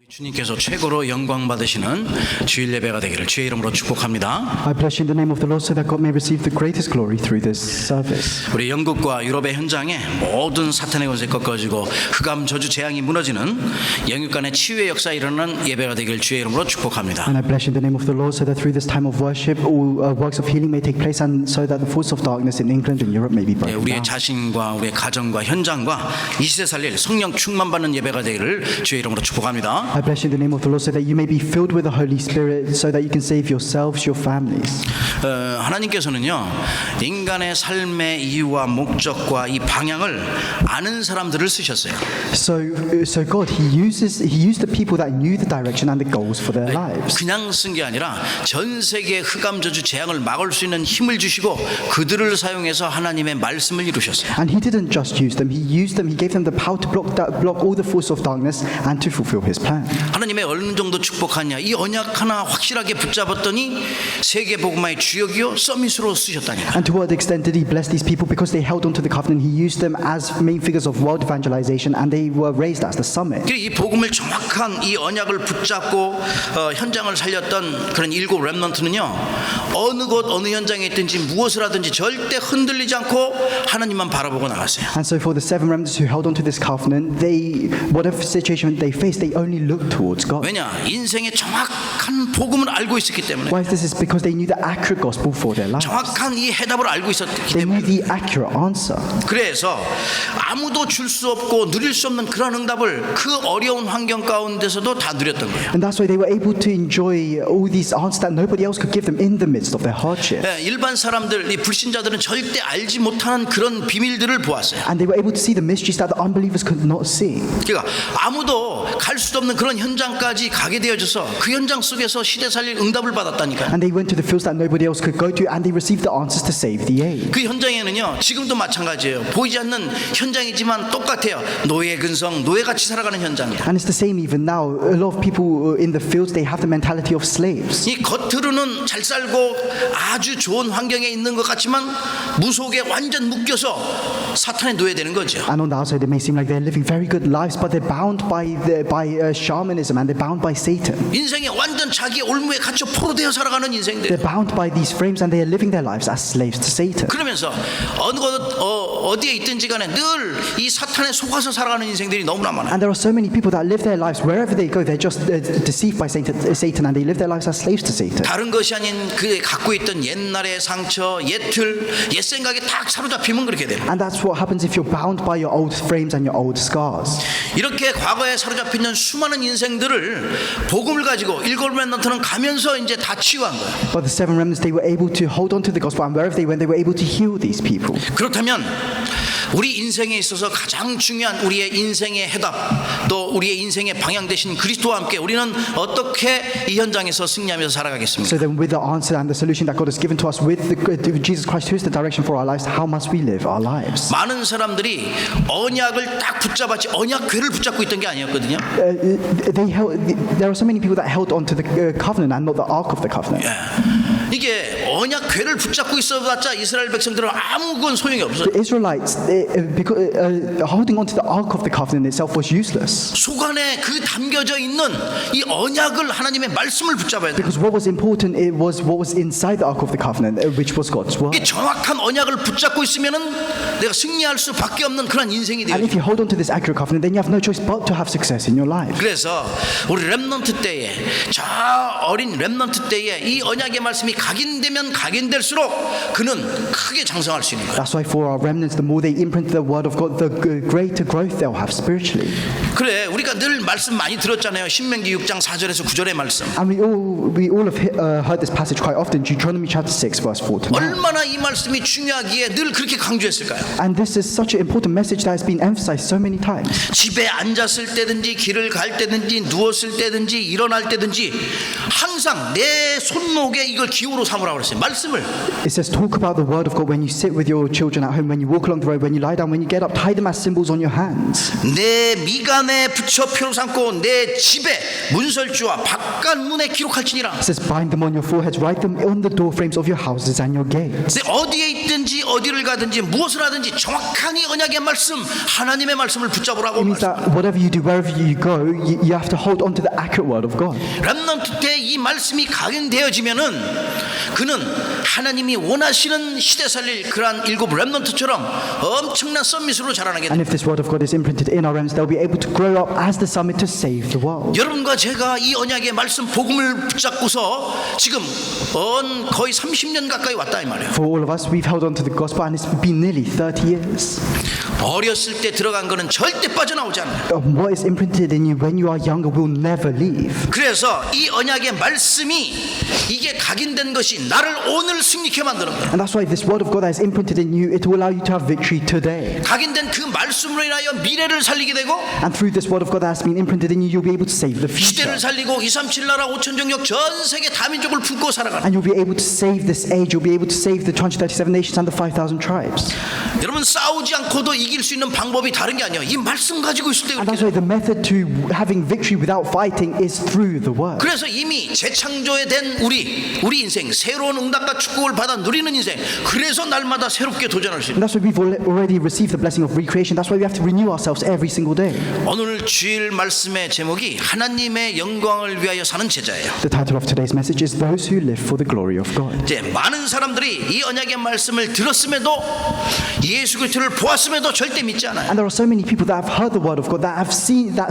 주님께서 최고로 영광 받으시는 주일 예배가 되기를 주의 이름으로 축복합니다. I bless you in the name of the Lord so that God may receive the greatest glory through this service. 우리 영국과 유럽의 현장에 모든 사탄의 권세 꺾어지고 흑암 저주 재앙이 무너지는 영육 간의 치유의 역사에 이르는 예배가 되기를 주의 이름으로 축복합니다. And I bless you in the name of the Lord so that through this time of worship all works of healing may take place and so that the force of darkness in England and Europe may be broken 우리의 down. 자신과 우리의 가정과 현장과 이 시대 살릴 성령 충만받는 예배가 되기를 주의 이름으로 축복합니다. I bless you in the name of the Lord so that you may be filled with the Holy Spirit so that you can save yourselves, your families. 하나님께서는요 인간의 삶의 이유와 목적과 이 방향을 아는 사람들을 쓰셨어요. So God, He used the people that knew the direction and the goals for their lives. 그냥 쓴 게 아니라 전 세계 흑암 저주 재앙을 막을 수 있는 힘을 주시고 그들을 사용해서 하나님의 말씀을 이루셨어요. And He didn't just use them; He used them. He gave them the power to block all the force of darkness and to fulfill His plan. 하나님의 어느 정도 축복하냐 이 언약 하나 확실하게 붙잡았더니 세계 복음화의 주역이요 서밋으로 쓰셨다니까. And to what extent did He bless these people? Because they held onto the covenant, He used them as main figures of world evangelization, and they were raised as the summit. 이 복음을 정확한 이 언약을 붙잡고 현장을 살렸던 그런 일곱 렘넌트는요 어느 곳 어느 현장에 있든지 무엇을 하든지 절대 흔들리지 않고 하나님만 바라보고 나갔어요. And so for the seven remnants who held onto this covenant, they, whatever situation they faced, they only looked towards God. 왜냐 인생의 정확한 복음을 알고 있었기 때문에. Why is this? Is because they knew the accurate gospel for their lives. 정확한 이 해답을 알고 있었기 They knew 때문에. the accurate answer. 그래서 아무도 줄 수 없고 누릴 수 없는 그런 응답을 그 어려운 환경 가운데서도 다 누렸던 거예요. And that's why they were able to enjoy all these answers that nobody else could give them in the midst of their hardship. 일반 사람들, 이 불신자들은 절대 알지 못하는 그런 비밀들을 보았어요. And they were able to see the mysteries that the unbelievers could not see. 그러니까 아무도 갈 수도 없는 그런 현장까지 가게 되어져서 그 현장 속에서 시대 살릴 응답을 받았다니까요. And they went to the fields that nobody else could go to, and they received the answers to save the age. 그 현장에는요 지금도 마찬가지예요. 보이지 않는 현장이지만 똑같아요. 노예 근성, 노예같이 살아가는 현장이에요. And it's the same even now. A lot of people in the fields, they have the mentality of slaves. 이 겉으로는 잘 살고 아주 좋은 환경에 있는 것 같지만 무속에 완전 묶여서 사탄의 노예되는 거죠. And on the outside, it may seem like they're living very good lives, but they're bound by shamanism, and they're bound by Satan. 인생에 완전 자기 올무에 갇혀 포로되어 살아가는 인생들. They're bound by these frames, and they are living their lives as slaves to Satan. 그러면서 어느 곳 어디에 있든지 간에 늘 이 사탄에 속아서 살아가는 인생들이 너무나 많아요. And there are so many people that live their lives wherever they go. They're just deceived by Satan, and they live their lives as slaves to Satan. 다른 것이 아닌 그 갖고 있던 옛날의 상처, 옛 생각에 딱 사로잡히면 그렇게 돼요. And that's what happens if you're bound by your old frames and your old scars. 이렇게 과거에 사로잡혀 있는 수많은 인생들을 복음을 가지고 일곱 렘넌트는 가면서 이제 다 치유한 거예요. But the seven remnants, they were able to hold on to the gospel, and wherever they went, they were able to heal these people. 그렇다면 우리 인생에 있어서 가장 중요한 우리의 인생의 해답 또 우리의 인생의 방향 되신 그리스도와 함께 우리는 어떻게 이 현장에서 승리하면서 살아가겠습니까? So then, with the answer and the solution that God has given to us with Jesus Christ, who is the direction for our lives, how must we live our lives? 많은 사람들이 언약을 딱 붙잡았지 언약궤를 붙잡고 있던 게 아니었거든요. There are so many people that held on to the covenant and not the ark of the covenant. 이게 언약궤를 붙잡고 있어봤자 이스라엘 백성들은 아무건 소용이 없어요. The Israelites, holding on to the ark of the covenant itself was useless. 속 안에 그 담겨져 있는 이 언약을 하나님의 말씀을 붙잡아야 돼요. Because what was important, it was what was inside the ark of the covenant, which was God's word. 이 정확한 언약을 붙잡고 있으면은 내가 승리할 수밖에 없는 그런 인생이 돼요. And if you hold on to this accurate covenant, then you have no choice but to have success in your life. 그래서 우리 렘넌트 때에 저 어린 렘넌트 때에 이 언약의 말씀이 각인되면 각인될수록 그는 크게 장성할 수 있는 거예요. That's why for our remnants, the more they imprint the word of God, the greater growth they'll have spiritually. 그래 우리가 늘 말씀 많이 들었잖아요. 신명기 6장 4절에서 9절의 말씀. And we all have heard this passage quite often, Deuteronomy chapter 6, verse 4 to 9. 얼마나 이 말씀이 중요하기에 늘 그렇게 강조했을까요? And this is such an important message that has been emphasized so many times. 집에 앉았을 때든지 길을 갈 때든지 누웠을 때든지 일어날 때든지 항상 내 손목에 이걸 기호로 삼으라고 그랬어요. 말씀을. It says, talk about the word of God when you sit with your children at home, when you walk along the road, when you lie down, when you get up, tie them as symbols on your hands. 내 미간에 안에 붙여 표로 삼고 내 집에 문설주와 바깥문에 기록할지니라. It says, bind them on your foreheads, write them on the door frames of your houses and your gates. 어디에 있든지 어디를 가든지 무엇을 하든지 정확한 이 언약의 말씀, 하나님의 말씀을 붙잡으라고. It means that whatever you do, wherever you go, you have to hold on to the accurate word of God. 렘넌트 때 이 말씀이 각인되어지면은 그는 하나님이 원하시는 시대 살릴 그러한 일곱 렘넌트처럼 엄청난 썸밋으로 자라나게 됩니다. And if this word of God is imprinted in our realms, they'll be able to grow up as the summit to save the world. 여러분과 제가 이 언약의 말씀 복음을 붙잡고서 지금 거의 30년 가까이 왔다 이 말이에요. For all of us, we've held on to the gospel and it's been nearly 30 years. 어렸을 때 들어간 거는 절대 빠져나오지 않아요. What is imprinted in you when you are younger will never leave. 그래서 이 언약의 말씀이 이게 각인된 것이 나를 오늘 승리케 만드는 거예요. And that's why this word of God that is imprinted in you, it will allow you to have victory today. 각인된 그 말씀으로 인하여 미래를 살리게 되고 And through this word of God that has been imprinted in you, you'll be able to save the future. 시대를 살리고 237 나라 5천 종족 전 세계 다민족을 품고 살아가는. And you'll be able to save this age, you'll be able to save the 237 nations and the 5,000 tribes. 여러분 싸우지 않고도 이길 수 있는 방법이 다른 게 아니에요. 이 말씀 가지고 있을 때 And 그렇게 that's why the method to having victory without fighting is through the word. 그래서 이미 재창조된 우리 인생 새로운 응답과 축복을 받아 누리는 인생 그래서 날마다 새롭게 도전할 수 있는 And that's why we've already received the blessing of recreation. That's why we have to renew ourselves every single day. 오늘 주일 말씀의 제목이 하나님의 영광을 위하여 사는 제자예요. The title of today's message is Those Who Live for the Glory of God. 이제 많은 사람들이 이 언약의 말씀을 들었음에도 예수 그리스도를 보았음에도 절대 믿지 않아요. And there are so many people that have heard the word of God, that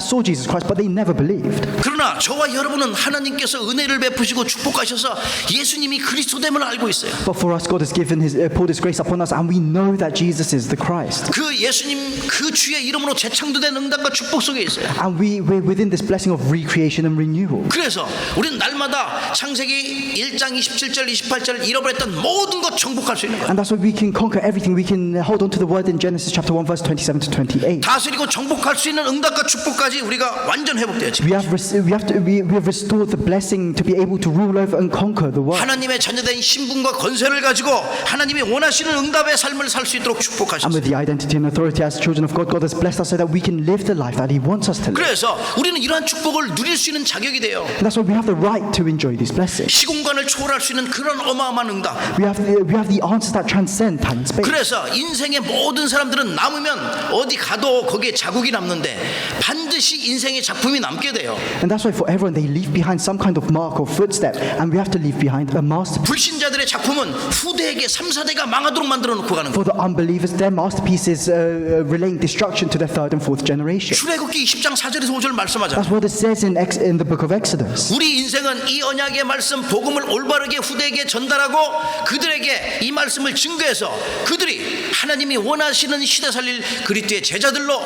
saw Jesus Christ, but they never believed. 그러나 저와 여러분은 하나님께서 은혜를 베푸시고 축복하셔서 예수님이 그리스도됨을 알고 있어요. But for us, God has poured His grace upon us, and we know that Jesus is the Christ. 그 예수님 그 주의 이름으로 재창조된 응답과 축복 속에 있어요. And we're within this blessing of recreation and renewal. 그래서 우리는 날마다 창세기 1장 27절 28절 잃어버렸던 모든 것 정복할 수 있는 거예요. And that's why we can conquer everything. We can hold on to the word in Genesis chapter 1 verse 27 to 28. 다스리고 정복할 수 있는 응답과 축복까지 우리가 완전 회복되었지. We have restored the blessing to be able to rule over and conquer the world. 하나님의 자녀된 신분과 권세를 가지고 하나님이 원하시는 응답의 삶을 살 수 있도록 And 축복하셨어요. with the identity and authority as children of God, God has blessed us so that we can live the life that He wants us to live. 그래서 우리는 이러한 축복을 누릴 수 있는 자격이 돼요. And that's why we have the right to enjoy these blessings. 시공간을 초월할 수 있는 그런 어마어마한 응답. We have the answers that transcend time and space. 그래서 인생의 모든 사람들은 남으면 어디 가도 거기에 자국이 남는데 반드시 인생의 작품이 남게 돼요. And that's why for everyone they leave behind some kind of mark or footstep, and we have to leave behind a masterpiece. 불신자들의 작품은 후대에게 3, 4대가 망하도록 만들어 놓고 가는 거예요. For the unbelievers, their masterpiece is relaying destruction to their third and fourth generation. 출애굽기 20장 4절에서 5절 말씀하잖아요. That's what it says in the book of Exodus. 우리 인생은 이 언약의 말씀 복음을 올바르게 후대에게 전달하고 그들에게 이 말씀을 증거해서 그들이 하나님이 원하시는 시대 살릴 그리스도의 제자들로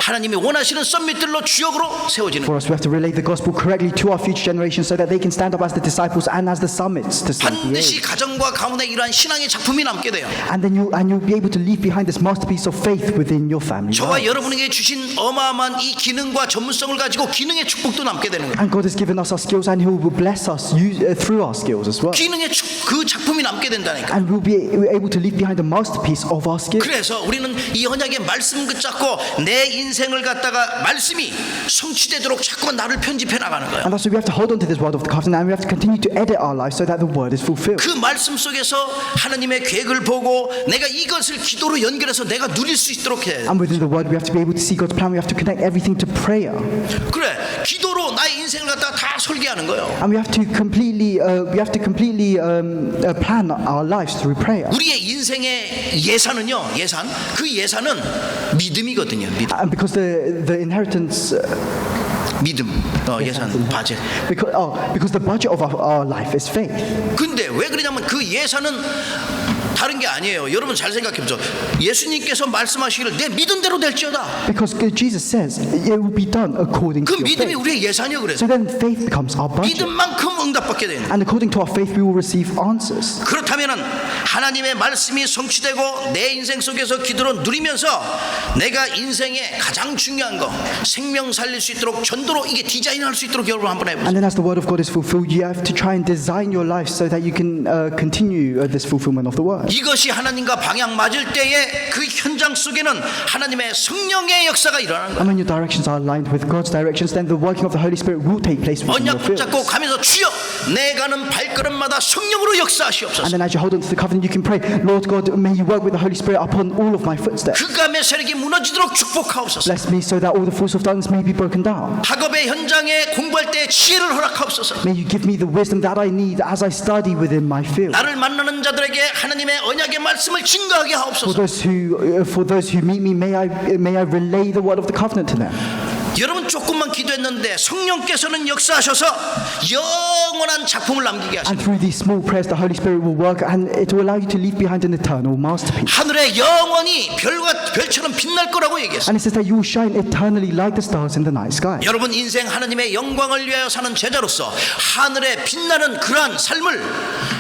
하나님이 원하시는 썸밋들로 주역으로 세워지는 For us, we have to relay the gospel correctly to our future generations so that they can stand up as the disciples and as the summits to save the 반드시 age. 가정과 가문에 이러한 신앙의 작품이 남게 돼요. And then you'll be able to leave behind this masterpiece of faith within your family. 저와 life. 여러분에게 주신 어마어마한 이 기능과 전문성을 가지고 기능의 축복도 남게 되는 거예요. And God has given us our skills, and He will bless us through our skills as well. 기능의 그 작품이 남게 된다니까. And we'll be able to leave behind the masterpiece of our skills. 그래서 우리는 이 언약의 말씀 붙잡고 내 인생을 갖다가 말씀이 성취되도록 자꾸만 나를 편집해 나가는 거예요. And that's why we have to hold on to this word of the covenant, and we have to continue to edit our life so that the word is fulfilled. 그 말씀 속에서 하나님의 계획을 보고 내가 이것을 기도로 연결해서 내가 누릴 수 있도록 해. And within the word, we have to be able to see God's plan. We have to connect everything to prayer. 그래, 기도로 나의 인생을 갖다가 다 설계하는 거예요. And we have to completely plan our lives through prayer. 우리의 인생의 예산은요, 그 예산은 믿음이거든요. 믿음. And because the inheritance, 믿음, 예산, 바제. because the budget of our life is faith. 근데 왜 그러냐면 그 예산은 다른 게 아니에요. 여러분 잘 생각해보죠. 예수님께서 말씀하시기를 내 믿음대로 될지어다. Because Jesus says it will be done according 그 to your 믿음이 faith. 우리의 예산이요. 그래서 So then faith becomes our budget. 믿음만큼 응답받게 되는. And according to our faith, we will receive answers. 그렇다면은 하나님의 말씀이 성취되고 내 인생 속에서 기도로 누리면서 내가 인생의 가장 중요한 거 생명 살릴 수 있도록 전도로 이게 디자인할 수 있도록 여러분 한번 해보세요. And then as the word of God is fulfilled, you have to try and design your life so that you can continue this fulfillment of the word. 이것이 하나님과 방향 맞을 때에 그 현장 속에는 하나님의 성령의 역사가 일어나는 거예요. And when your directions are aligned with God's directions, then the working of the Holy Spirit will take place within your 언약 fields. 붙잡고 가면서 주여 내 가는 발걸음마다 성령으로 역사하시옵소서. And then as you hold on to the covenant, you can pray, Lord God, may you work with the Holy Spirit upon all of my footsteps. 흑암의 세력이 무너지도록 축복하옵소서. Bless me so that all the force of darkness may be broken down. 학업의 현장에 공부할 때 지혜를 허락하옵소서. May you give me the wisdom that I need as I study within my field. 나를 만나는 자들에게 하나님의 언약의 말씀을 증거하게 For 하옵소서. those who meet me, may I relay the word of the covenant to them. 여러분 조금만 기도했는데 성령께서는 역사하셔서 영원한 작품을 남기게 하십니다. And through these small prayers, the Holy Spirit will work, and it will allow you to leave behind an eternal masterpiece. 하늘에 영원히 별처럼 빛날 거라고 얘기했어요. And it says that you will shine eternally like the stars in the night sky. 여러분 인생 하나님의 영광을 위하여 사는 제자로서 하늘에 빛나는 그러한 삶을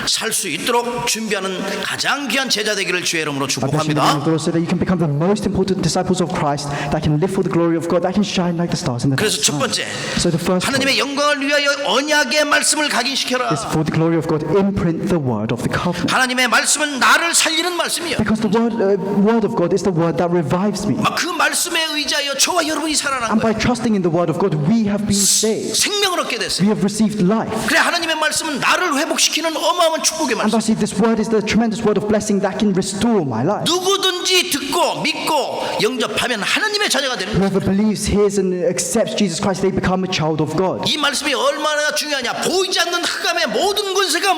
살 수 있도록 준비하는 가장 귀한 제자 되기를 주의 이름으로 I bless you in the name 축복합니다. of the Lord so that you can become the most important disciples of Christ that can live for the glory of God, that can shine like the stars in the night 그래서 첫 sky. 번째 So the first one 하나님의 영광을 위하여 언약의 말씀을 각인시켜라. is for the glory of God, imprint the word of the covenant. 하나님의 말씀은 나를 살리는 말씀이에요. Because the word of God is the word that revives me. 그 말씀에 의지하여 저와 여러분이 살아난 And by 거예요. trusting in the word of God, we have been saved. 생명을 얻게 됐어요. We have received life. 그래 하나님의 말씀은 나를 회복시키는 어마어마한 축복의 And 말씀. I see this word is the tremendous word of blessing that can restore my life. 누구든지 듣고 믿고 영접하면 하나님의 자녀가 되는 거예요. Whoever believes, hears, and accepts Jesus Christ, they become a child of God. 이 말씀이 얼마나 중요하냐. 보이지 않는 흑암의 모든 권세가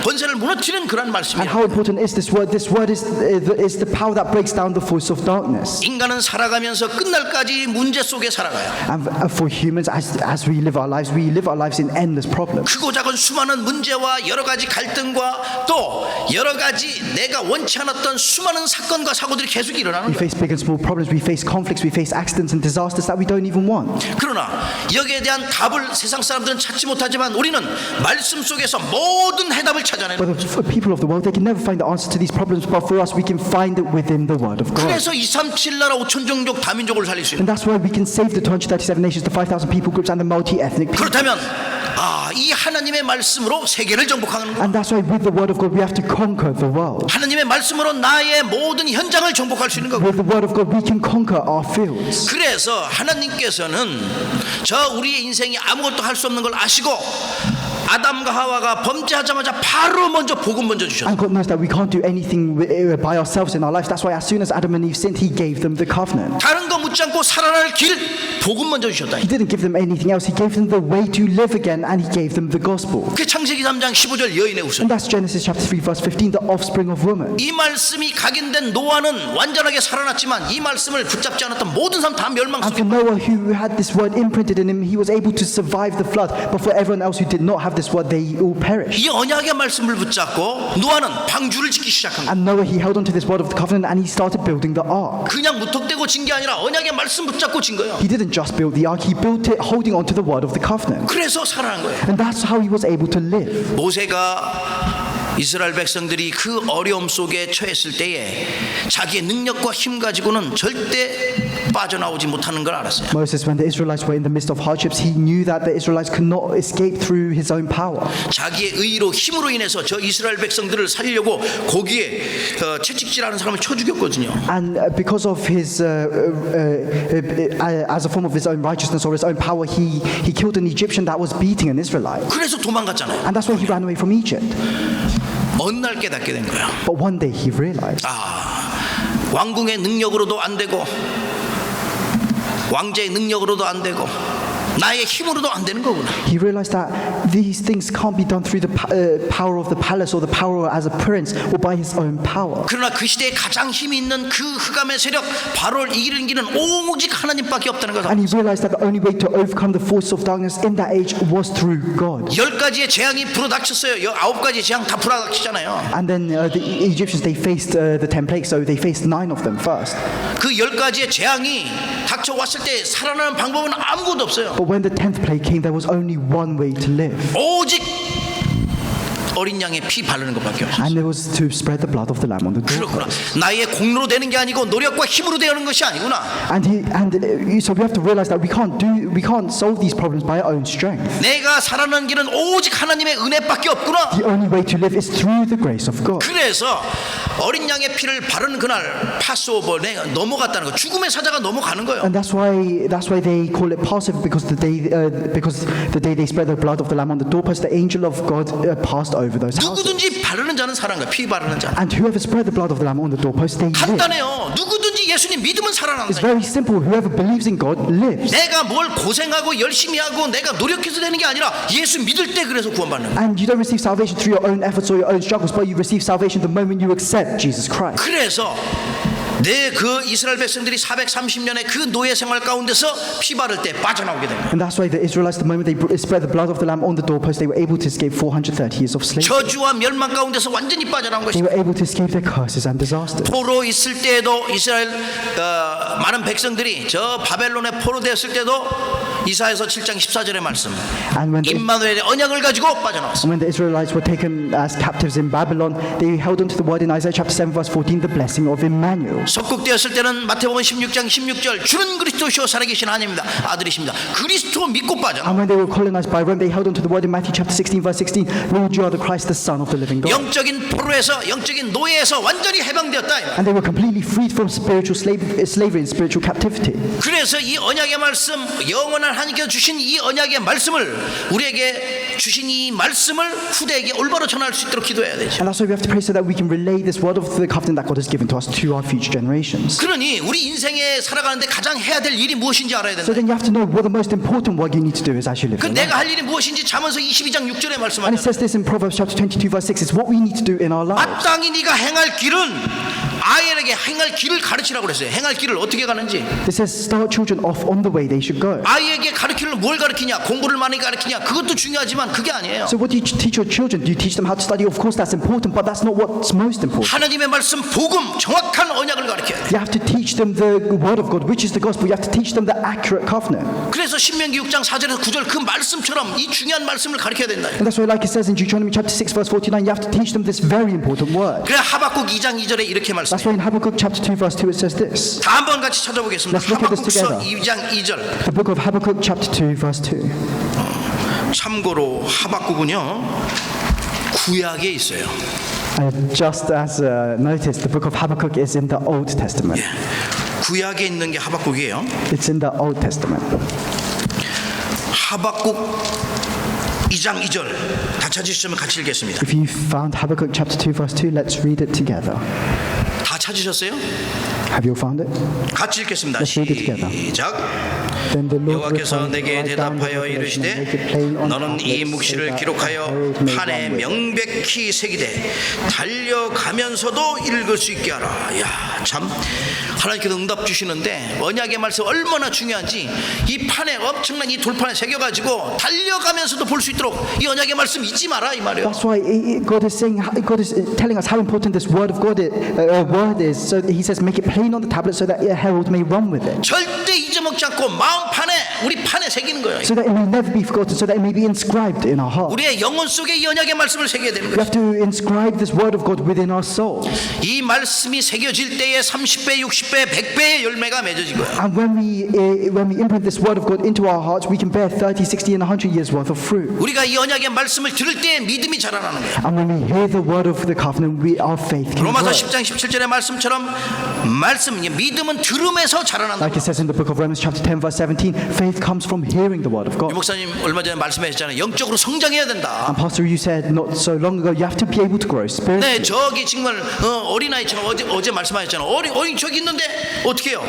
권세를 무너뜨리는 그런 And 말씀이에요. how important is this word? This word is the power that breaks down the force of darkness. 인간은 살아가면서 끝날까지 문제 속에 살아가요. And for humans, as we live our lives in endless problems. 크고 작은 수많은 문제와 여러 가지 갈등과 또 여러 가지 내가 원치 않았던 수많은 사건과 사고들이 계속 일어나는 We 거예요. face big and small problems, we face conflicts, we face accidents and disasters that we don't even want. 그러나 여기에 대한 답을 세상 사람들은 찾지 못하지만 우리는 말씀 속에서 모든 해답을 찾아내는 But for people of the world, they can never find the answer to these problems, but for us, we can find it within the word of God. 그래서 237 나라 5천 종족 다민족을 살릴 수 있는 And that's why we can save the 237 nations, the 5,000 people groups, and the multi-ethnic people. 그렇다면 이 하나님의 말씀으로 세계를 정복하는 거예요. And that's why with the word of God, we have to conquer the world. 하나님의 말씀으로 나의 모든 현장을 정복할 수 있는 거고. With the word of God, we can conquer our fields. 그래서 하나님께서는 저 우리의 인생이 아무것도 할 수 없는 걸 아시고 아담과 하와가 범죄하자마자 바로 먼저 복음 먼저 주셨어요. And God knows that we can't do anything by ourselves in our lives. That's why as soon as Adam and Eve sinned, He gave them the covenant. 다른 거 묻지 않고 살아날 길 복음 먼저 주셨다. He didn't give them anything else. He gave them the way to live again, and He gave them the gospel. 그 창세기 3장 15절 여인의 후손. And that's Genesis chapter 3, verse 15, the offspring of woman. 이 말씀이 각인된 노아는 완전하게 살아났지만 이 말씀을 붙잡지 않았던 모든 사람 다 멸망 And 속에. for Noah, who had this word imprinted in him, he was able to survive the flood. But for everyone else who did not have this word, they all perished. 이 언약의 말씀을 붙잡고 노아는 방주를 짓기 시작한 거예요. And Noah, he held on to this word of the covenant, and he started building the ark. 그냥 무턱대고 진 게 아니라 언약의 말씀 붙잡고 진 거예요. He didn't just build the ark, he built it holding on to the word of the covenant. 그래서 살아난 거예요. And that's how he was able to live. 모세가 이스라엘 백성들이 그 어려움 속에 처했을 때에 자기의 능력과 힘 가지고는 절대 빠져나오지 못하는 걸 알았어요. Moses, when the Israelites were in the midst of hardships, he knew that the Israelites could not escape through his own power. 자기의 의로 힘으로 인해서 저 이스라엘 백성들을 살리려고 고기에 채찍질하는 사람을 쳐 죽였거든요. And because of his, as a form of his own righteousness or his own power, he killed an Egyptian that was beating an Israelite. 그래서 도망갔잖아요. And that's why he ran away from Egypt. 어느 날 깨닫게 된 거야. But one day he realized 왕궁의 능력으로도 안 되고 왕제의 능력으로도 안 되고 나의 힘으로도 안 되는 거구나. he realized that these things can't be done through the power of the palace or the power as a prince or by his own power. 그러나 그 시대에 가장 힘이 있는 그 흑암의 세력 바로를 이기는 길은 오직 하나님밖에 없다는 것을. And he realized that the only way to overcome the force of darkness in that age was through God. 10가지의 재앙이 불어닥쳤어요. 9가지 재앙 다 불어닥치잖아요. And then the Egyptians, they faced the 10 plagues, so they faced 9 of them first. 그 10가지의 재앙이 닥쳐왔을 때 살아나는 방법은 아무것도 없어요. But when the 10th plague came, there was only one way to live. 오직 어린 양의 피 바르는 것밖에 없어요. And it was to spread the blood of the lamb on the 그렇구나. doorpost. 나의 공로로 되는 게 아니고 노력과 힘으로 되는 것이 아니구나. So we have to realize that we can't solve these problems by our own strength. 내가 살아가는 길은 오직 하나님의 은혜밖에 없구나. The only way to live is through the grace of God. 그래서 어린 양의 피를 바르는 그날 파스오버 내가 넘어갔다는 거. 죽음의 사자가 넘어가는 거예요. And that's why they call it Passover, because the day they spread the blood of the lamb on the doorpost, the angel of God passed over those houses. 누구든지 바르는 자는 사는 거야. 피 바르는 자. And whoever spread the blood of the lamb on the doorpost, they live. 간단해요. 누구든지 예수님 믿으면 It's 살아난다. very simple. Whoever believes in God lives. 내가 뭘 고생하고 열심히 하고 내가 노력해서 되는 게 아니라 예수 믿을 때 그래서 구원받는 거야. And you don't receive salvation through your own efforts or your own struggles, but you receive salvation the moment you accept Jesus Christ. 그래서 내 그 이스라엘 백성들이 430년의 그 노예 생활 가운데서 피 바를 때 빠져나오게 된 거야. And that's why the Israelites, the moment they spread the blood of the lamb on the doorpost, they were able to escape 430 years of slavery. 저주와 멸망 가운데서 완전히 빠져나온 They 것이. were able to escape their curses and disasters. 포로 있을 때에도 이스라엘 많은 백성들이 저 바벨론에 포로되었을 때도 이사야서 7장 14절의 말씀 And when 임마누엘의 언약을 가지고 빠져나왔어. the Israelites were taken as captives in Babylon, they held onto the word in Isaiah chapter 7 verse 14, the blessing of Emmanuel. 속국되었을 때는 마태복음 16장 16절 주는 그리스도시요 살아계신 하나님입니다. 아들이십니다. 그리스도 믿고 빠져. And when they were colonized by Rome, they held onto the word in Matthew chapter 16 verse 16, Lord, you are the Christ, the Son of the living God. 영적인 포로에서 영적인 노예에서 완전히 해방되었다. And they were completely freed from spiritual slavery and spiritual captivity. 그래서 이 언약의 말씀, 영원한 하나님께서 주신 이 언약의 말씀을 우리에게 주신 이 말씀을 후대에게 올바로 전할 수 있도록 기도해야 되죠. And that's why we have to pray so that we can relay this word of the covenant that God has given to us to our future generations. 그러니 우리 인생에 살아가는데 가장 해야 될 일이 무엇인지 알아야 So 된다. then you have to know what the most important work you need to do is as you live 그 your life. 내가 할 일이 무엇인지 잠언서 22장 6절에 And 말씀하잖아. it says this in Proverbs chapter 22 verse 6, it's what we need to do in our lives. 마땅히 네가 행할 길은 아이에게 행할 길을 가르치라고 그랬어요. 행할 길을 어떻게 가는지. It says start children off on the way they should go. 아이에게 가르치는 뭘 가르치냐, 공부를 많이 가르치냐, 그것도 중요하지만 그게 아니에요. So what do you teach your children? Do you teach them how to study? Of course that's important, but that's not what's most important. 하나님의 말씀, 복음, 정확한 언약을 가르쳐야 돼. You have to teach them the word of God, which is the gospel. You have to teach them the accurate covenant. 그래서 신명기 6장 4절에서 9절 그 말씀처럼 이 중요한 말씀을 가르쳐야 된다. And that's why, like it says in Deuteronomy chapter 6 verse 49, you have to teach them this very important word. 그래 하박국 2장 2절에 이렇게 That's 말씀해요. why in Habakkuk chapter 2 verse 2 it says this. 다 한번 같이 찾아보겠습니다. Let's look at this 하박국서 together. 2장 2절. The book of Habakkuk chapter 2 verse 2. 참고로 하박국은요 구약에 있어요. Just as noticed, the book of Habakkuk is in the Old Testament. 예. 구약에 있는 게 하박국이에요. It's in the Old Testament. 하박국 2장 2절 다 찾으시면 같이 읽겠습니다. If you found Habakkuk chapter 2 verse 2, let's read it together. 다 찾으셨어요? Have you all found it? 같이 읽겠습니다. Let's read it together. 시작. Then the Lord 여호와께서 returned, 내게 write down the 대답하여 revelation and make it 이르시되 plain on 너는 이 tablets, 묵시를 so that 기록하여 the herald may 판에 run with it. 명백히 새기되 달려가면서도 읽을 수 있게 하라. 야, 참 하나님께서 응답 주시는데 언약의 말씀 얼마나 중요한지 이 판에 엄청난 이 돌판에 새겨가지고 달려가면서도 볼 수 있도록 이 언약의 말씀 잊지 마라 이 말이에요. That's why God is saying, God is telling us how important this word of God word is. So He says, make it plain on the tablet so that a herald may run with it. 절대 잊어먹지 않고 마음판에 우리 판에 새기는 거예요. So that it may never be forgotten, so that it may be inscribed in our heart. 우리의 영혼 속에 이 언약의 말씀을 새겨야 되는 We 거예요. have to inscribe this word of God within our souls. 이 말씀이 새겨질 때에 30배, 60배, 100배의 열매가 맺어진 거예요. And when we imprint this word of God into our hearts, we can bear 30, 60, and 100 years worth of fruit. 우리가 이 언약의 말씀을 들을 때 믿음이 자라나는 거예요. And when we hear the word of the covenant, our faith can 로마서 grow. 10장 17절의 말씀처럼 믿음은 들음에서 자라난다. Like it says in the book of Romans chapter 10 verse 17, faith comes from hearing the word of 유 God. 목사님 얼마 전에 말씀하셨잖아요. 영적으로 성장해야 된다. And Pastor, you said not so long ago, you have to be able to grow spiritually. 네, 저기 정말 어린아이처럼 어제 말씀하셨잖아요. 어린 저기 있는데 어떻게 해요?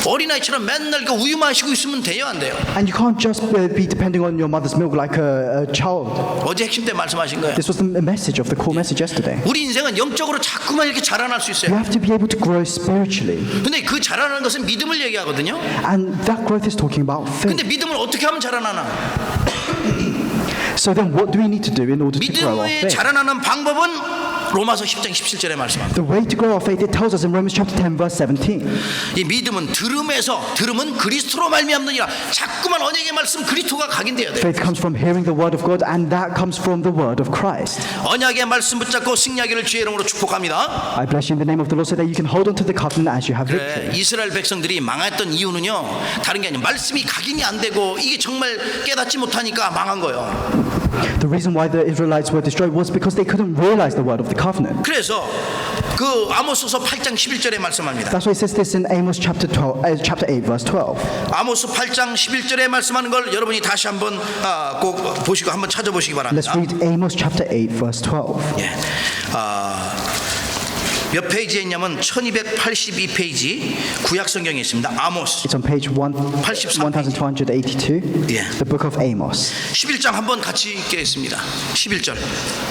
어린아이처럼 맨날 그 우유 마시고 있으면 돼요, 안 돼요? And you can't just be depending on your mother's milk like a child. 어제 핵심 때 말씀하신 거예요. This was the message of the core message yesterday. 우리 인생은 영적으로 자꾸만 이렇게 자라날 수 You 있어요. have to be able to grow spiritually. 근데 그 자라나는 것은 믿음을 얘기하거든요. And that growth is talking about faith. 근데 믿음을 어떻게 하면 자라나나? So then what do we need to do in order to grow our 믿음의 faith? 자라나는 방법은 로마서 10장 17절에 말씀합니다. The way to grow our faith, it tells us in Romans chapter 10, verse 17. 이 믿음은 들음은 그리스도로 말미암느니라. 자꾸만 언약의 말씀 그리스도가 각인돼야 돼요. Faith comes from hearing the word of God, and that comes from the word of Christ. 언약의 말씀 붙잡고 승리하기를 주의 이름으로 축복합니다. I bless you in the name of the Lord so that you can hold on to the covenant as you have 그래, victory. 이스라엘 백성들이 망했던 이유는요, 다른 게 아니라 말씀이 각인이 안 되고 이게 정말 깨닫지 못하니까 망한 거예요. The reason why the Israelites were destroyed was because they couldn't realize the word of the covenant. 그래서 그 아모스서 8장 11절에 말씀합니다. That's why it says this in Amos chapter 8, verse 12. 아모스 8장 11절에 말씀하는 걸 여러분이 다시 한번 꼭 보시고 한번 찾아보시기 Let's 바랍니다. read Amos chapter 8, verse 12. 예. 몇 페이지에 있냐면 1282페이지 구약 성경에 있습니다. 아모스 It's on page 1282, Yeah. the book of Amos. 11장 한번 같이 읽겠습니다. 11절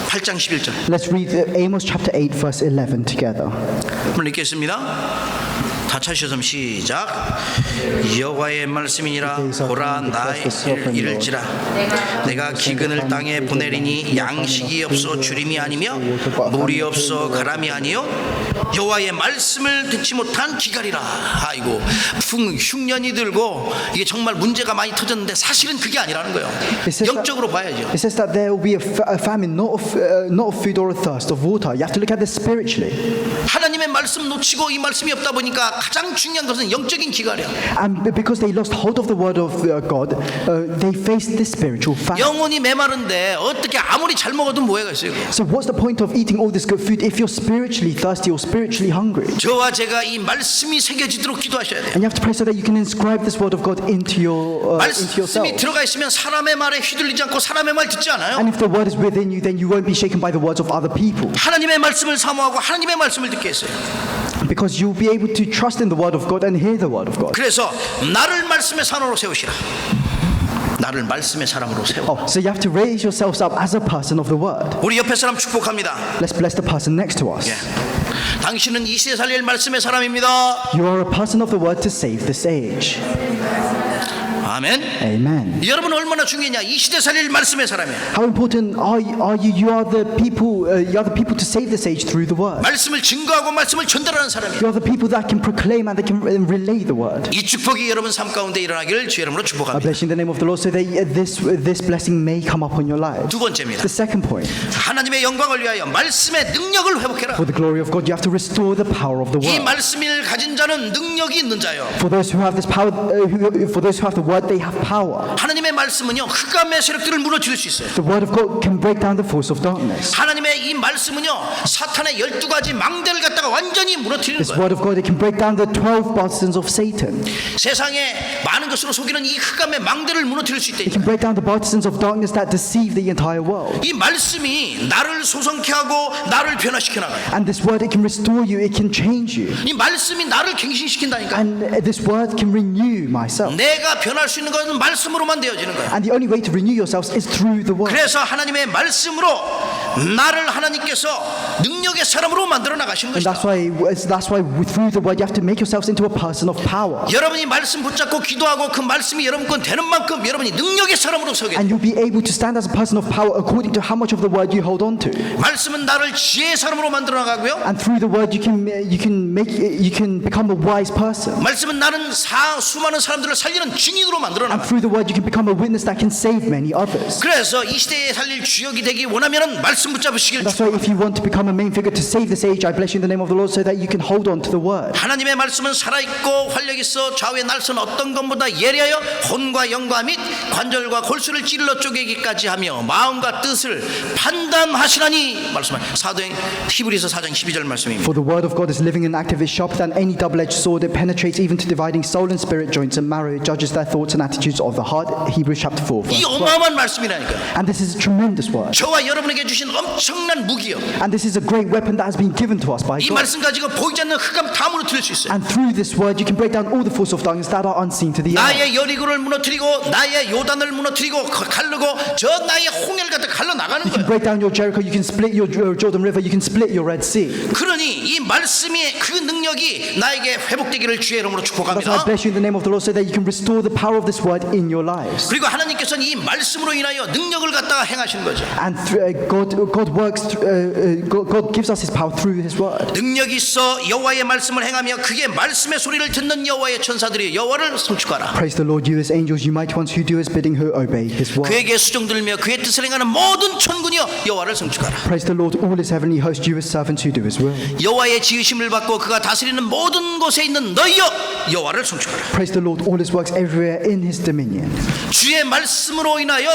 8장 11절 Let's read Amos chapter 8, verse 11 together. 한번 읽겠습니다. 다 찾으셨으면 시작. 여호와의 말씀이니라. 보라 나의 이를지라. 내가 기근을 땅에 보내리니 양식이 없어 주림이 아니며 물이 없어 가람이 아니요 여호와의 말씀을 듣지 못한 기갈이라. 아이고 흉년이 들고 이게 정말 문제가 많이 터졌는데 사실은 그게 아니라는 거예요. 영적으로 봐야죠. It says that there will be a famine, not of food or a thirst of water. You have to look at this spiritually. 하나님의 말씀 놓치고 이 말씀이 없다 보니까 가장 중요한 것은 영적인 기갈이야. And because they lost hold of the word of God, they faced this spiritual famine. 영혼이 메마른데 어떻게 아무리 잘 먹어도 뭐해가 있어요. So what's the point of eating all this good food if you're spiritually thirsty or spiritually hungry? 저와 제가 이 말씀이 새겨지도록 기도하셔야 돼요. And you have to pray so that you can inscribe this word of God into 말씀이 yourself. 들어가 있으면 사람의 말에 휘둘리지 않고 사람의 말 듣지 않아요. And if the word is within you, then you won't be shaken by the words of other people. 하나님의 말씀을 사모하고 하나님의 말씀을 듣게 했어요. Because you'll be able to trust in the word of God and hear the word of God. 그래서 나를 말씀의 사람으로 세우시라. 나를 말씀의 사람으로 세워. So you have to raise yourselves up as a person of the word. 우리 옆에 사람 축복합니다. Let's bless the person next to us. 예. 당신은 이 시대 살릴 말씀의 사람입니다. You are a person of the word to save this age. 아멘. Amen. 여러분 얼마나 중요하냐? 이 시대 살릴 말씀의 사람이에요. How important are you? You are the people. You are the people to save this age through the word. 말씀을 증거하고 말씀을 전달하는 사람이에요. You are the people that can proclaim and that can relay the word. 이 축복이 여러분 삶 가운데 일어나기를 주의 이름으로 I 축복합니다. bless you in the name of the Lord so that this blessing may come upon your lives. 두 번째입니다. The second point, 하나님의 영광을 위하여 말씀의 능력을 회복해라. for the glory of God, you have to restore the power of the 이 word. 말씀을 가진 자는 능력이 있는 자요. For those who have this power, for those who have the word, they have power. 하나님의 말씀은요 흑암의 세력들을 무너뜨릴 수 있어요. The word of God can break down the force of darkness. 하나님의 이 말씀은요 사탄의 12가지 망대를 갖다가 완전히 무너뜨리는 This 거예요. word of God, it can break down the 12 bastions of Satan. 세상에 많은 것으로 속이는 이 흑암의 망대를 무너뜨릴 수 It 있다. can break down the partisans of darkness that deceive the entire world. 이 말씀이 나를 소성케 하고 나를 변화시켜 나가요. And this word, it can restore you, it can change you. 이 말씀이 나를 갱신시킨다니까. And this word can renew myself. 내가 변할 수 있는 것은 말씀으로만 되어지는 거야. And the only way to renew yourselves is through the word. 그래서 하나님의 말씀으로 나를 하나님께서 능력의 사람으로 만들어 나가신 And 것이다. that's why through the word you have to make yourselves into a person of power. 여러분이 말씀 붙잡고 기도하고 그 말씀이 여러분 건 되는 만큼 여러분이 능력의 사람으로 서게 돼. And you'll be able to stand as a person of power according to how much of the word you hold on to. 말씀은 나를 지혜의 사람으로 만들어 나가고요. And through the word you can become a wise person. 말씀은 나는 수많은 사람들을 살리는 증인으로 만들어 And 나가. through the word you can become a witness that can save many others. 그래서 이 시대에 살릴 주역이 되기 원하면은 말씀 붙잡으시길. That's why if you want to become a main figure to save this age, I bless you in the name of the Lord so that you can hold on to the word. 하나님의 말씀은 살아있고 활력 있어 좌우의 날선 어떤 것보다 예리하여 혼과 영과 및 관절과 골수를 찔러 쪼개기까지 하며 마음과 뜻을 판단하시라니 말씀하신 사도행 히브리서 4장 12절 말씀입니다. For the word of God is living and active, is sharper than any double-edged sword. It penetrates even to dividing soul and spirit, joints and marrow. It judges their thoughts and attitudes of the heart. Hebrews chapter 4. 이 Verse 12. 어마어마한 말씀이라니까. And this is a tremendous word. 저와 여러분에게 주신 엄청난 무기요. And this is a great weapon that has been given to us by 이 God. 말씀 가지고 보이지 않는 흑암 다 무너뜨릴 수 있어요. And through this word, you can break down all the force of darkness that are unseen to the eye. 나의 여리고를 무너뜨리고 나의 요단을 무너뜨리고 가르고 저 나의 홍해를 갖다 갈러 나가는 You can 거예요. break down your Jericho. You can split your Jordan River. You can split your Red Sea. 그러니 이 말씀의 그 능력이 나에게 회복되기를 주의 이름으로 That's why I 축복합니다. bless you in the name of the Lord so that you can restore the power of this word in your lives. 그리고 하나님께서는 이 말씀으로 인하여 능력을 갖다가 행하시는 거죠. And God God works. God gives us His power through His word. 능력이 있어 여호와의 말씀을 행하며 그의 말씀의 소리를 듣는 여호와의 천사들이 여호와를 송축하라. Praise the Lord, you as angels, you mighty ones who do His bidding, who obey His word. 그에게 수종들며 그의 뜻을 행하는 모든 천군이여 여호와를 송축하라. Praise the Lord, all His heavenly host, you as servants who do His will. 여호와의 지으심을 받고 그가 다스리는 모든 곳에 있는 너희여 여호와를 송축하라. Praise the Lord, all His works everywhere in His dominion. 주의 말씀으로 인하여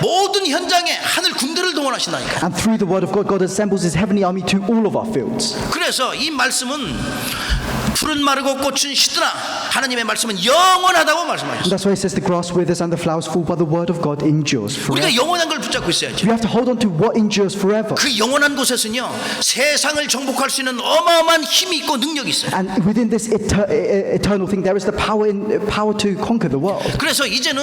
모든 현장에 하늘 군대를 동원하신다니까. And through the word of God, God assembles His heavenly army to all of our fields. 그래서 이 말씀은 풀은 마르고 꽃은 시드나 하나님의 말씀은 영원하다고 And 말씀하셨어요. that's why it says the grass withers and the flowers fall, but the word of God endures forever. 우리가 영원한 걸 붙잡고 있어야죠. We have to hold on to what endures forever. 그 영원한 곳에서는요 세상을 정복할 수 있는 어마어마한 힘이 있고 능력이 있어요. And within this eternal thing, there is the power to conquer the world. 그래서 이제는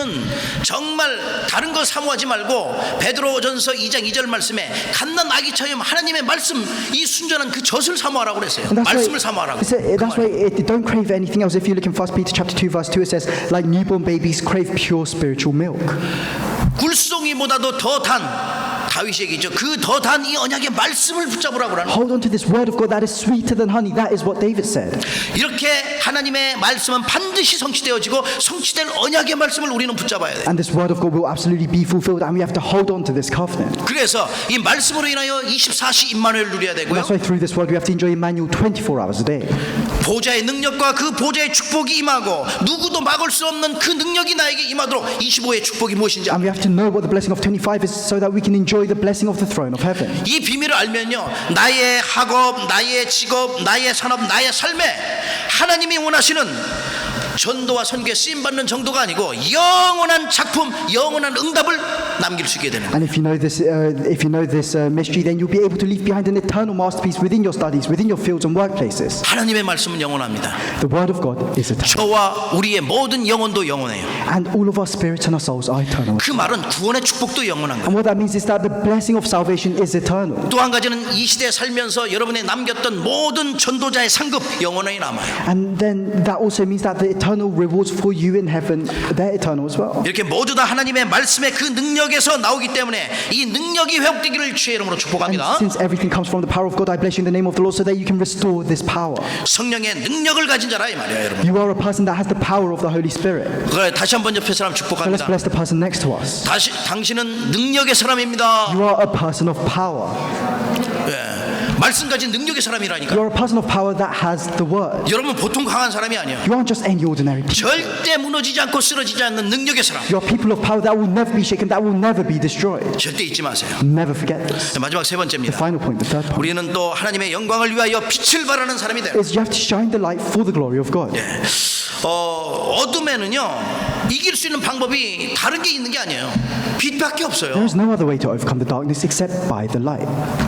정말 다른 걸 사모하지 말고 베드로전서 2장 2절 말씀에 갓난 아기처럼 하나님의 말씀 이 순전한 그 젖을 사모하라고 그랬어요. And 말씀을 사모하라고. that's why don't crave anything else. If you look in 1 Peter chapter 2 verse 2, it says, like newborn babies crave pure spiritual milk. 굴송이보다도 더 단 다윗이 얘기죠. 그 더 단 이 언약의 말씀을 붙잡으라고 하는. Hold on to this word of God that is sweeter than honey. That is what David said. 이렇게 하나님의 말씀은 반드시 성취되어지고 성취될 언약의 말씀을 우리는 붙잡아야 돼. And this word of God will absolutely be fulfilled, and we have to hold on to this covenant. 그래서 이 말씀으로 인하여 24시 임마누엘 누려야 And 되고요. that's why through this word we have to enjoy Emmanuel 24 hours a day. 보좌의 능력과 그 보좌의 축복이 임하고 누구도 막을 수 없는 그 능력이 나에게 임하도록 25의 축복이 무엇인지. And we have to know what the blessing of 25 is so that we can enjoy the blessing of the throne of heaven. 이 비밀을 알면요 나의 학업, 나의 직업, 나의 산업, 나의 삶에 하나님이 원하시는 전도와 선교에 쓰임받는 정도가 아니고 영원한 작품, 영원한 응답을 남길 수 있게 되는 거예요. And if you know this mystery, then you'll be able to leave behind an eternal masterpiece within your studies, within your fields and workplaces. 하나님의 말씀은 영원합니다. The word of God is eternal. 저와 우리의 모든 영혼도 영원해요. And all of our spirits and our souls are eternal. 그 말은 구원의 축복도 영원한 거예요. And what that means is that the blessing of salvation is eternal. 또 한 가지는 이 시대에 살면서 여러분의 남겼던 모든 전도자의 상급 영원히 남아요. And then that also means that the eternal rewards for you in heaven, they're eternal as well. 이렇게 모두 다 하나님의 말씀의 그 능력에서 나오기 때문에 이 능력이 회복되기를 주의 이름으로 And 축복합니다. since everything comes from the power of God, I bless you in the name of the Lord so that you can restore this power. 성령의 능력을 가진 자라 이 말이에요, 여러분. You are a person that has the power of the Holy Spirit. 그래, 다시 한번 옆에 사람 So let's 축복합니다. bless the person next to us. 당신은 능력의 사람입니다. You are a person of power. 예, 말씀 가진 능력의 사람이라니까. You are a person of power that has the word. 여러분 보통 강한 사람이 아니에요. You aren't just any ordinary people. 절대 무너지지 않고 쓰러지지 않는 능력의 사람. You are people of power that will never be shaken, that will never be destroyed. 절대 잊지 마세요. Never forget this. 마지막 세 The 번째입니다. final point, the third point, 우리는 또 하나님의 영광을 위하여 빛을 발하는 사람이 돼요. is you have to shine the light for the glory of God. 어둠에는요 이길 수 있는 방법이 다른 게 있는 게 아니에요. 빛밖에 There 없어요. is no other way to overcome the darkness except by the light.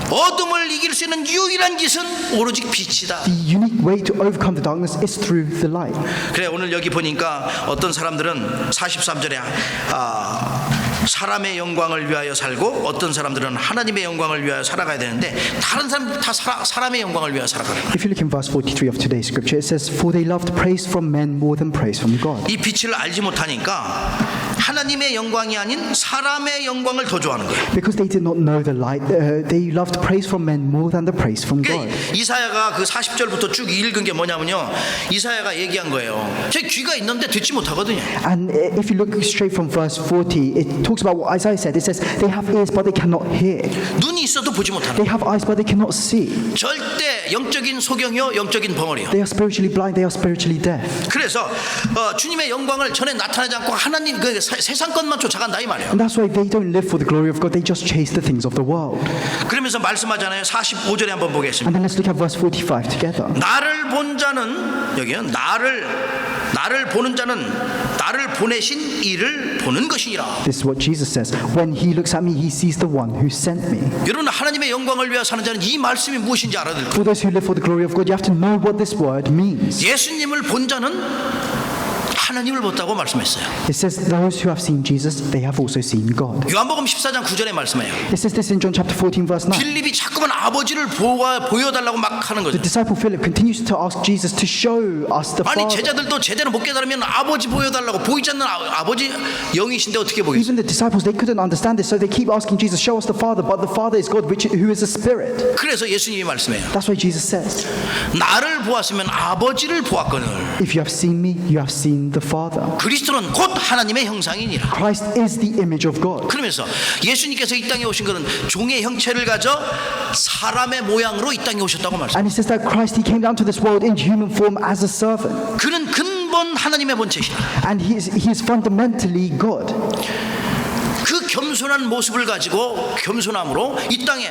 어둠을 이길 수 있는 유일한 길은 오로지 빛이다. The unique way to overcome the darkness is through the light. 그래 오늘 여기 보니까 어떤 사람들은 43절에 사람의 영광을 위하여 살고 어떤 사람들은 하나님의 영광을 위하여 살아가야 되는데 다른 사람들 다 사람의 영광을 위하여 살아가는 거예요. If you look in verse 43 of today's scripture, it says, "For they loved praise from men more than praise from God." 이 빛을 알지 못하니까 하나님의 영광이 아닌 사람의 영광을 더 좋아하는 거예요. Because they did not know the light, they loved praise from men more than the praise from God. 그러니까 이사야가 그 40절부터 쭉 읽은 게 뭐냐면요 이사야가 얘기한 거예요. 제 귀가 있는데 듣지 못하거든요. And if you look straight from verse 40, it talks about what Isaiah said. It says, they have ears but they cannot hear. 눈이 있어도 보지 못하는 They have eyes but they cannot see. 절대 영적인 소경이요 영적인 벙어리요. They are spiritually blind, they are spiritually deaf. 그래서 주님의 영광을 전에 나타나지 않고 하나님 그 세상 것만 쫓아간다 이 말이에요. And that's why they don't live for the glory of God, they just chase the things of the world. 그러면서 말씀하잖아요. 45절에 한번 보겠습니다. And then let's look at verse 45 together. 나를 본 자는 여기요. 나를 보는 자는 나를 보내신 이를 보는 것이니라. This is what Jesus says. When he looks at me, he sees the one who sent me. 여러분 하나님의 영광을 위하여 사는 자는 이 말씀이 무엇인지 알아야 될 거예요. For those who live for the glory of God, you have to know what this word means. 예수님을 본 자는 하나님을 봤다고 말씀했어요. It says, those who have seen Jesus, they have also seen God. 요한복음 14장 9절에 말씀해요. It says this in John chapter 14, verse 9. 빌립이 자꾸만 아버지를 보여달라고 막 하는 거죠. The disciple Philip continues to ask Jesus to show us the 아니 Father. 제자들도 제대로 못 깨달으면 아버지 보여달라고 보이지 않는 아버지 영이신데 어떻게 보겠어요? Even the disciples, they couldn't understand this, so they keep asking Jesus, show us the Father, but the Father is God, who is a spirit. 그래서 예수님이 말씀해요. That's why Jesus says, 나를 보았으면 아버지를 보았거늘. if you have seen me, you have seen the Father. 그리스도는 곧 하나님의 형상이니라. Christ is the image of God. 그러면서 예수님께서 이 땅에 오신 것은 종의 형체를 가져 사람의 모양으로 이 땅에 오셨다고 말씀해요. And it says that Christ, he came down to this world in human form as a servant. 그는 근본 하나님의 본체시다. And he is fundamentally God. 그 겸손한 모습을 가지고 겸손함으로 이 땅에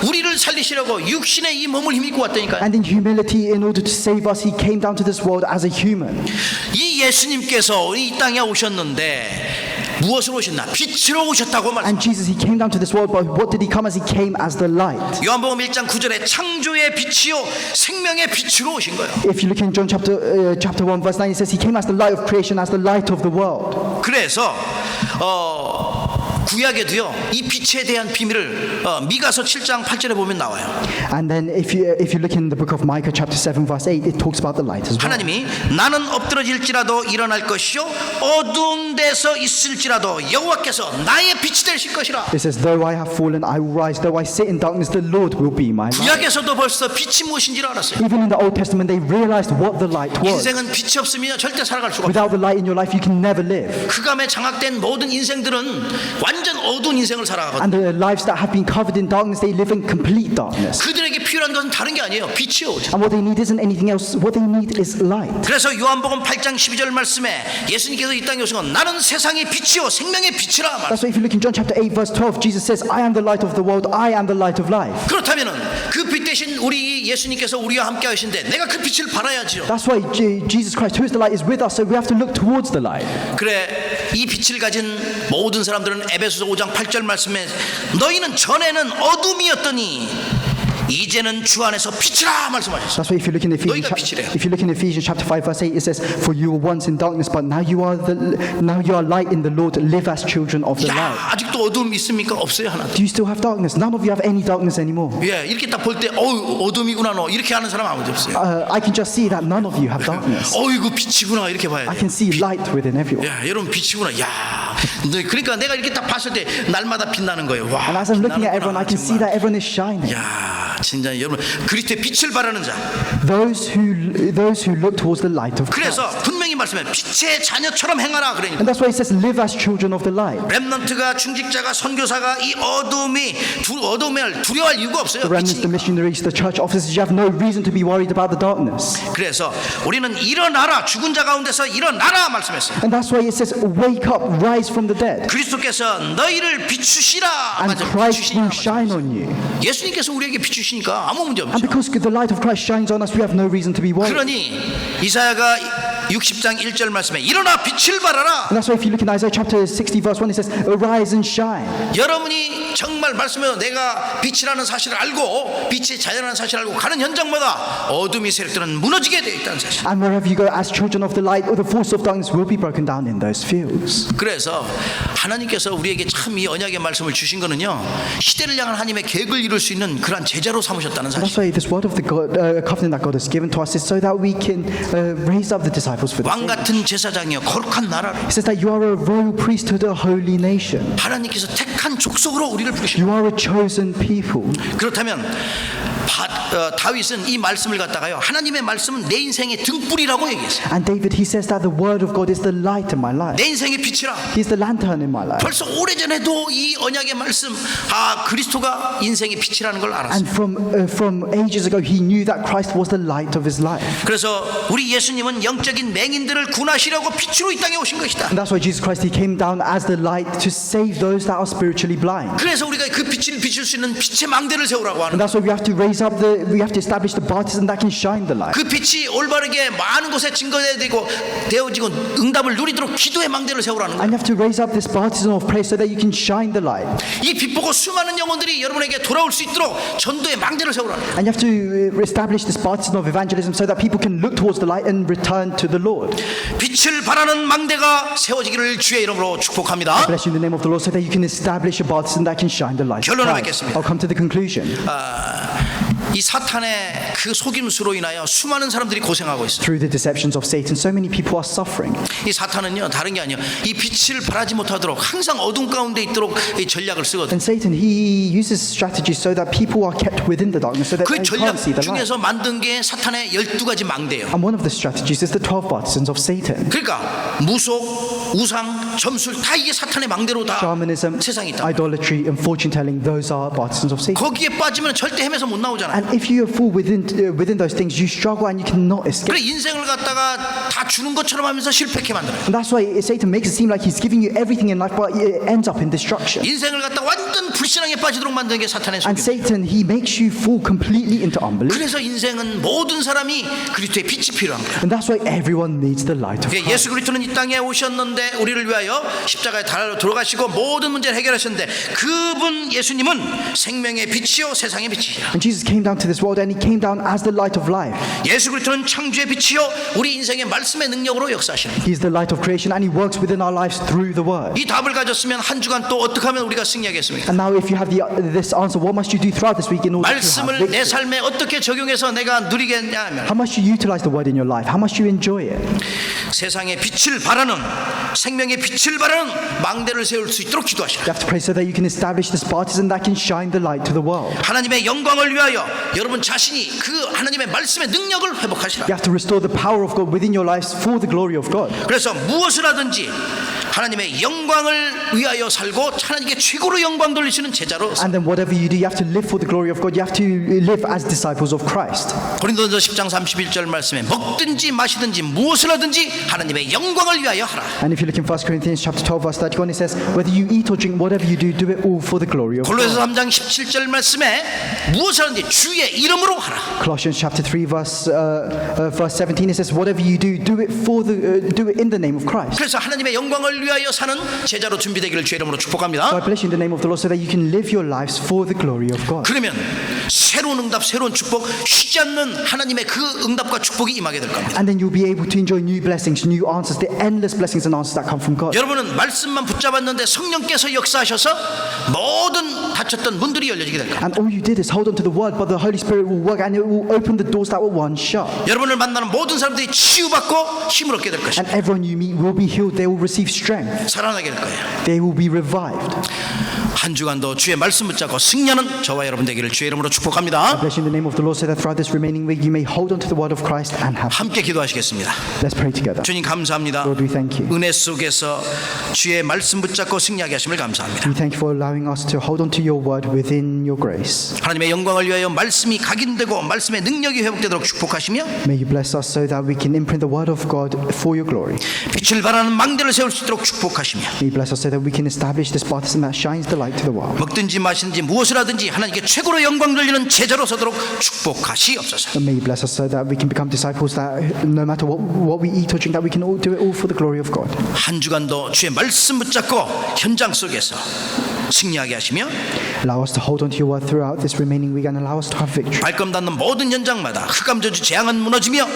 우리를 살리시려고 육신의 이 몸을 힘입고 왔다니까요. And in humility, in order to save us, he came down to this world as a human. 이 예수님께서 이 땅에 오셨는데 무엇으로 오셨나? 빛으로 오셨다고 And 말씀합니다. Jesus, he came down to this world, but what did he come as? He came as the light. 요한복음 1장 9절에 창조의 빛이요 생명의 빛으로 오신 거예요. If you look in John chapter 1, verse 9, it says he came as the light of creation, as the light of the world. 그래서 구약에도요 이 빛에 대한 비밀을 미가서 7장 8절에 보면 나와요. And then if you look in the book of Micah chapter 7 verse 8, it talks about the light as well. 하나님이 나는 엎드러질지라도 일어날 것이요 어두운 데서 있을지라도 여호와께서 나의 빛이 되실 것이라. It says, though I have fallen, I will rise. Though I sit in darkness, the Lord will be my light. 구약에서도 벌써 빛이 무엇인지를 알았어요. Even in the Old Testament, they realized what the light was. 인생은 빛이 없으면 절대 살아갈 수가 없어요. Without the light in your life, you can never live. 흑암에 장악된 모든 인생들은 완전 어두운 인생을 살아가거든요. And the lives that have been covered in darkness, they live in complete darkness. 그들에게 필요한 것은 다른 게 아니에요. 빛이요. And what they need isn't anything else. What they need is light. 그래서 요한복음 8장 12절 말씀에 예수님께서 이 땅에 오신 건 나는 세상의 빛이요 생명의 빛이라 말. That's why if you look in John chapter 8 verse 12, Jesus says, I am the light of the world. I am the light of life. 그렇다면은 그 빛 대신 우리 예수님께서 우리와 함께 하신데 내가 그 빛을 발하야지요. That's why Jesus Christ, who is the light, is with us. So we have to look towards the light. 그래 이 빛을 가진 모든 사람들은 에베소서 5장 8절 말씀에 너희는 전에는 어둠이었더니 이제는 주 안에서 빛이라 말씀하셨어요. That's why if you look in 너희가 빛이래요. if you look in Ephesians chapter 5 verse 8, it says, for you were once in darkness, but now you are light in the Lord. Live as children of the light. 야 아직도 어둠 있습니까? 없어요 하나도. Do you still have darkness? None of you have any darkness anymore. 예 이렇게 딱 볼 때 어둠이구나 너 이렇게 하는 사람 아무도 없어요. I can just see that none of you have darkness. 이거 빛이구나 이렇게 봐야 I 돼. can see light within everyone. 야 여러분 빛이구나. 야 그러니까 내가 이렇게 딱 봤을 때 날마다 빛나는 거예요. 와. And as I'm looking at everyone, I can see that everyone is shining. 야 진짜 여러분 그리스도의 빛을 바라는 자. Those who look towards the light of Christ. 그래서 분명히 말씀해 빛의 자녀처럼 행하라 그러니까. And that's why it says, live as children of the light. 렘넌트가 중직자가 선교사가 이 어둠을 두려워할 이유가 없어요. The remnants, the missionaries, the church officers, you have no reason to be worried about the darkness. 그래서 우리는 일어나라 죽은 자 가운데서 일어나라 말씀했어요. And that's why it says, wake up, rise from the dead. 그리스도께서 너희를 비추시라. And 맞아요. Christ will 비추시라. shine on you. 예수님께서 우리에게 비추시니까 아무 문제 And 없죠. because the light of Christ shines on us, we have no reason to be worried. 그러니 이사야가 60장 1절 말씀에 일어나 빛을 발하라. And that's why if you look in Isaiah chapter 60 verse 1, it says, arise and shine. 여러분이 정말 말씀에 내가 빛이라는 사실을 알고 빛의 자녀라는 사실을 알고 가는 현장마다 어둠의 세력들은 무너지게 되어 있다는 사실. And wherever you go, as children of the light, the force of darkness will be broken down in those fields. 그래서 하나님께서 우리에게 참 이 언약의 말씀을 주신 거는요 시대를 향한 하나님의 계획을 이룰 수 있는 그러한 제자로 삼으셨다는 And that's 사실. why this word of the covenant that God has given to us is so that we can raise up the disciples for the 왕 sake. 같은 제사장이요 거룩한 나라로 It says that you are a royal priesthood, a holy nation. 하나님께서 택한 족속으로 우리를 부르신. You are a chosen people. 그렇다면 다윗은 이 말씀을 갖다가요 하나님의 말씀은 내 인생의 등불이라고 얘기했어요. And David, he says that the word of God is the light in my life. 내 인생의 빛이라. He's the lantern in my life. 벌써 오래전에도 이 언약의 말씀 그리스도가 인생의 빛이라는 걸 알았어요. And from ages ago, he knew that Christ was the light of his life. 그래서 우리 예수님은 영적인 맹인들을 구원하시려고 빛으로 이 땅에 오신 것이다. And that's why Jesus Christ, he came down as the light to save those that are spiritually blind. 그래서 우리가 그 빛을 비출 수 있는 빛의 망대를 세우라고 하는. And that's why we have to we have to establish the baptism that can shine the light. 그 빛이 올바르게 많은 곳에 되어지고 응답을 누리도록 기도의 망대를 세우라는 거예요. And you have to raise up this baptism of praise so that you can shine the light. 이 빛 보고 수많은 영혼들이 여러분에게 돌아올 수 있도록 전도의 망대를 세우라는 거예요. And you have to establish this baptism of evangelism so that people can look towards the light and return to the the Lord. 빛을 발하는 망대가 세워지기를 주의 이름으로 축복합니다. Bless you in the name of the Lord so that you can establish a baptism that can shine the light of 결론을 Christ. 맺겠습니다. I'll come to the conclusion. 이 사탄의 그 속임수로 인하여 수많은 사람들이 고생하고 있어요. Through the deceptions of Satan, so many people are suffering. 이 사탄은요 다른 게 아니에요. 이 빛을 발하지 못하도록 항상 어둠 가운데 있도록 이 전략을 쓰거든요. And Satan, he uses strategies so that people are kept within the darkness, so that 그 they 전략 can't see the light. 중에서 만든 게 사탄의 12가지 망대예요. And one of the strategies is the 12 partisans of Satan. 그러니까 무속, 우상, 점술 다 이게 사탄의 망대로 다 Shamanism, 세상에 있다. idolatry, and fortune telling, those are partisans of Satan. 거기에 빠지면 절대 헤매서 못 나오잖아요. And if you fall within those things, you struggle and you cannot escape. 그래 인생을 갖다가 다 주는 것처럼 하면서 실패하게 만들어요. And that's why Satan makes it seem like he's giving you everything in life, but it ends up in destruction. 인생을 갖다 완전 불신앙에 빠지도록 만드는 게 사탄의 And 속임. Satan, he makes you fall completely into unbelief. 그래서 인생은 모든 사람이 그리스도의 빛이 필요한 거예요. And that's why everyone needs the light of 예수 Christ. 그리스도는 이 땅에 오셨는데 우리를 위하여 십자가에 달려 돌아가시고 모든 문제를 해결하셨는데 그분 예수님은 생명의 빛이요 세상의 빛이시라. And Jesus came down to this world and he came down as the light of life. 예수 그리스도는 창조의 빛이요 우리 인생의 말씀의 능력으로 역사하시는 거예요. He's the light of creation and he works within our lives through the word. 이 답을 가졌으면 한 주간 또 어떻게 하면 우리가 승리하겠습니까? And now if you have this answer, what must you do throughout this week in order to have 말씀을 내 victory? 삶에 어떻게 적용해서 내가 누리겠냐 하면 How must you utilize the word in your life? How must you enjoy it? 세상의 빛을 발하는 생명의 빛을 발하는 망대를 세울 수 있도록 기도하시라. You have to pray so that you can establish this partisan that can shine the light to the world. 하나님의 영광을 위하여 여러분 자신이 그 하나님의 말씀의 능력을 회복하시라. You have to restore the power of God within your lives for the glory of God. 그래서 무엇을 하든지 하나님의 영광을 위하여 살고 하나님께 최고로 영광 돌리시는 제자로 And then whatever you do, you have to live for the glory of God. You have to live as disciples of Christ. 고린도전서 10장 31절 말씀에 먹든지 마시든지 무엇을 하든지 하나님의 영광을 위하여 하라. And if you look in 1 Corinthians chapter 12 verse 31, it says, whether you eat or drink, whatever you do it all for the glory of 골로새서 God. 3장 17절 말씀에 무엇을 하든지 주의 이름으로 하라. Colossians chapter 3 verse 17, it says, whatever you do it do it in the name of Christ. 그래서 하나님의 영광을 위하여 사는 제자로 준비되기를 주의 이름으로 So 축복합니다. I bless you in the name of the Lord so that you can live your lives for the glory of God. 그러면 새로운 응답, 새로운 축복, 쉬지 않는 하나님의 그 응답과 축복이 임하게 될 겁니다. And then you'll be able to enjoy new blessings, new answers, the endless blessings and answers that come from God. 여러분은 말씀만 붙잡았는데 성령께서 역사하셔서 모든 닫혔던 문들이 열려지게 될 겁니다. And all you did is hold on to the word, but the Holy Spirit will work and it will open the doors that were once shut. 여러분을 만나는 모든 사람들이 치유받고 힘을 얻게 될 것입니다. And everyone you meet will be healed, they will receive strength, 살아나게 될 거예요. they will be revived. 한 주간도 주의 말씀 붙잡고 승리하는 저와 여러분 되기를 주의 이름으로 축복합니다. Bless you in the name of the Lord so that throughout this remaining week you may hold on to the word of Christ and have. 함께 기도하시겠습니다. Let's pray together. 주님 감사합니다. Lord, we thank you. 은혜 속에서 주의 말씀 붙잡고 승리하게 하심을 감사합니다. We thank you for allowing us to hold on to your word within your grace. 하나님의 영광을 위하여 말씀이 각인되고 말씀의 능력이 회복되도록 축복하시며 May you bless us so that we can imprint the word of God for your glory. 빛을 발하는 망대를 세울 수 있도록 축복하시며 May you bless us so that we can establish this partisan that shines the light to the world. 먹든지 마시든지 무엇을 하든지 하나님께 최고로 영광 돌리는 제자로 서도록 축복하시옵소서. And may you bless us so that we can become disciples that no matter what we eat or drink, that we can all do it all for the glory of God. 한 주간도 주의 말씀 붙잡고 현장 속에서 승리하게 하시며 Allow us to hold on to your word throughout this remaining week and allow us to have victory. 발걸음 닿는 모든 현장마다 흑암 저주 재앙은 무너지며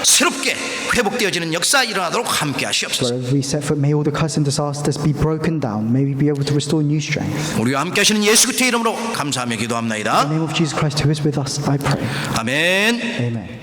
새롭게 회복되어지는 역사 일어나도록 함께 하시옵소서. Wherever we set foot, may all the curses and disasters be broken down. May we be able to restore new strength. 우리와 함께 하시는 예수 그리스도의 이름으로 감사하며 In 기도합나이다. the name of Jesus Christ who is with us, I pray. 아멘. Amen.